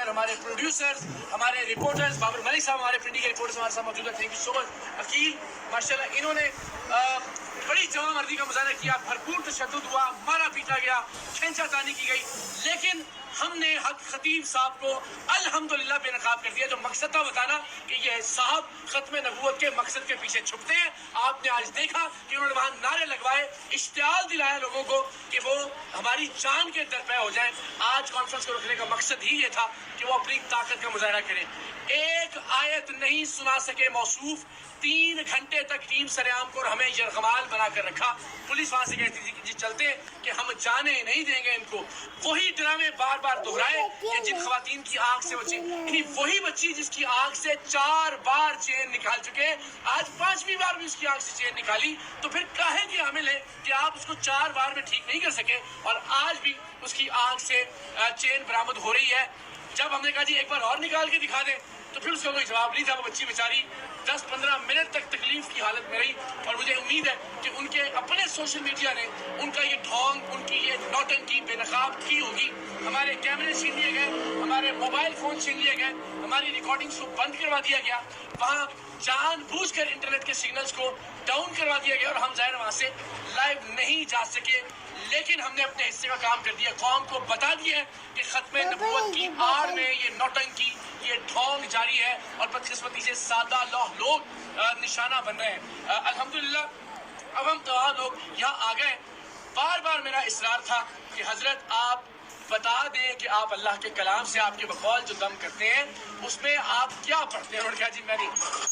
اور ہمارے پروڈیوسرز، ہمارے رپورٹرز، بابر ملک صاحب ہمارے پنڈی کے رپورٹرز ہمارے ساتھ موجود ہیں. تھینک یو سو مچ. عقیل ماشاءاللہ انہوں نے بڑی جوان مردی کا مظاہرہ کیا، بھرپور تشدد ہوا، مارا پیٹا گیا، کھینچا تانی کی گئی، لیکن ہم نے حق خطیب صاحب کو الحمدللہ بے نقاب کر دیا. جو مقصد تھا بتانا کہ یہ صاحب ختم نبوت کے مقصد کے پیچھے چھپتے ہیں. آپ نے آج دیکھا کہ انہوں نے وہاں نعرے لگوائے، اشتعال دلایا لوگوں کو کہ وہ ہماری جان کے درپے ہو جائیں. آج کانفرنس کو رکھنے کا مقصد ہی یہ تھا کہ وہ اپنی طاقت کا مظاہرہ کریں. ایک آیت نہیں سنا سکے موصوف، 3 گھنٹے تک ٹیم سریام کو اور ہمیں یرغمال بنا کر رکھا. پولیس وہاں سے کہتی تھی کہ جی چلتے کہ ہم جانے نہیں دیں گے ان کو. وہی ڈرامے بار بار دہرائے کہ جن خواتین کی آنکھ سے بچے، یعنی وہی بچی جس کی آنکھ سے 4 بار چین نکال چکے، آج 5ویں بار بھی اس کی آنکھ سے چین نکالی. تو پھر کاہے کی حامل ہے کہ آپ اس کو 4 بار میں ٹھیک نہیں کر سکے اور آج بھی اس کی آنکھ سے چین برآمد ہو رہی ہے. جب ہم نے کہا جی ایک بار اور نکال کے دکھا دیں تو پھر اس کا کوئی جواب نہیں تھا. وہ بچی بیچاری 10-15 منٹ تک تکلیف کی حالت میں رہی اور مجھے امید ہے کہ ان کے اپنے سوشل میڈیا نے ان کا یہ ڈھونگ، ان کی یہ نوٹنکی بے نقاب کی ہوگی. ہمارے کیمرے چھین لیے گئے، ہمارے موبائل فون چھین لیے گئے، ہماری ریکارڈنگز کو بند کروا دیا گیا، وہاں جان بوجھ کر انٹرنیٹ کے سگنلز کو ڈاؤن کروا دیا گیا اور ہم ظاہر وہاں سے لائیو نہیں جا سکے. لیکن ہم نے اپنے حصے کا کام کر دیا، قوم کو بتا دیا کہ ختم نبوت کی آڑ میں یہ نوٹنکی، یہ ڈھونگ جاری ہے اور بدقسمتی سے سادہ لوگ نشانہ بن رہے ہیں. الحمدللہ اب ہم تمام لوگ یہاں آ گئے. بار بار میرا اصرار تھا کہ حضرت آپ بتا دیں کہ آپ اللہ کے کلام سے آپ کے بقول جو دم کرتے ہیں اس میں آپ کیا پڑھتے ہیں. انہوں نے کہا جی میں نہیں.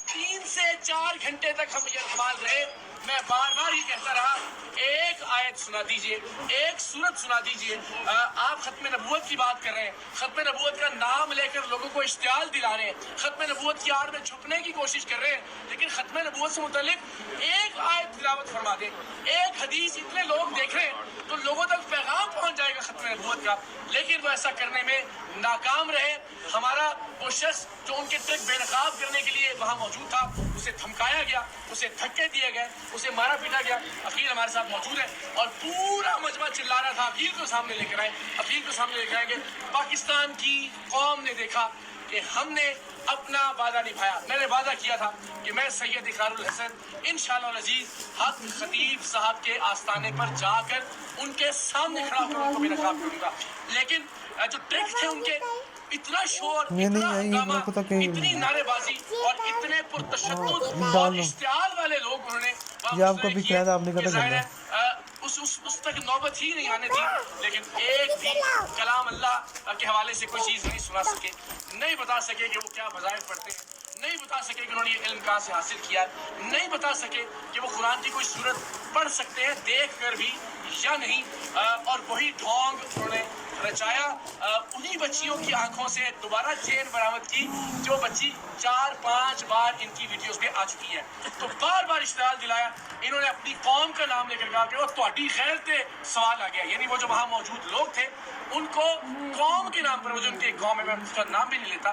3 سے 4 گھنٹے تک ہم یہ اعمال رہے. میں بار بار یہ کہتا رہا ایک آیت سنا دیجئے، ایک سورت سنا دیجئے. آپ ختم نبوت کی بات کر رہے ہیں، ختم نبوت کا نام لے کر لوگوں کو اشتعال دلا رہے ہیں، ختم نبوت کی آڑ میں چھپنے کی کوشش کر رہے ہیں، لیکن ختم نبوت سے متعلق ایک آیت تلاوت فرما دیں، ایک حدیث. اتنے لوگ دیکھ رہے ہیں تو لوگوں تک پیغام پہنچ جائے گا ختم نبوت کا. لیکن وہ ایسا کرنے میں ناکام رہے. ہمارا وہ شخص جو ان کے ٹرک بے نقاب کرنے کے لیے وہاں موجود تھا، اسے دھمکایا گیا، اسے دھکے دیے گئے، اسے مارا پیٹا گیا. عقیل ہمارے ساتھ موجود ہے اور پورا مجمع چلا رہا تھا عقیل کو سامنے لے کر آئے، عقیل کو سامنے لے کر آئے. کہ پاکستان کی قوم نے دیکھا کہ ہم نے اپنا وعدہ نبھایا. میں نے وعدہ کیا تھا کہ میں سید اقرار الحسن انشاءاللہ العزیز حق خطیب صاحب کے آستانے پر جا کر ان کے سامنے کھڑا ہو کر ان کو بے نقاب کروں گا. لیکن جو ٹرک تھے ان کے، اتنا شور، اتنا ہنگامہ، اتنی نعرے بازی اور اتنے پرتشدد اور اشتعال والے لوگ انہوں نے اس تک نوبت ہی نہیں آنے دی. لیکن ایک بھی کلام اللہ کے حوالے سے کوئی چیز نہیں سنا سکے، نہیں بتا سکے کہ وہ کیا وظائف پڑھتے ہیں، نہیں بتا سکے کہ انہوں نے یہ علم کہاں سے حاصل کیا، نہیں بتا سکے کہ وہ قرآن کی کوئی صورت پڑھ سکتے ہیں دیکھ کر بھی یا نہیں. اور وہی ڈھونگ انہوں نے رچایا. انہی بچیوں کی آنکھوں سے دوبارہ چین برآمد کی جو بچی 4-5 بار ان کی ویڈیوز پہ آ چکی ہے. تو بار بار اشتعال دلایا. انہوں نے اپنی قوم کا نام لے کر کہا کہ وہ تہاڈی خیر تے سوال آ گیا. یعنی وہ جو وہاں موجود لوگ تھے ان کو قوم کے نام پر، وہ جو ان کی قوم ہے، میں اس کا نام بھی نہیں لیتا،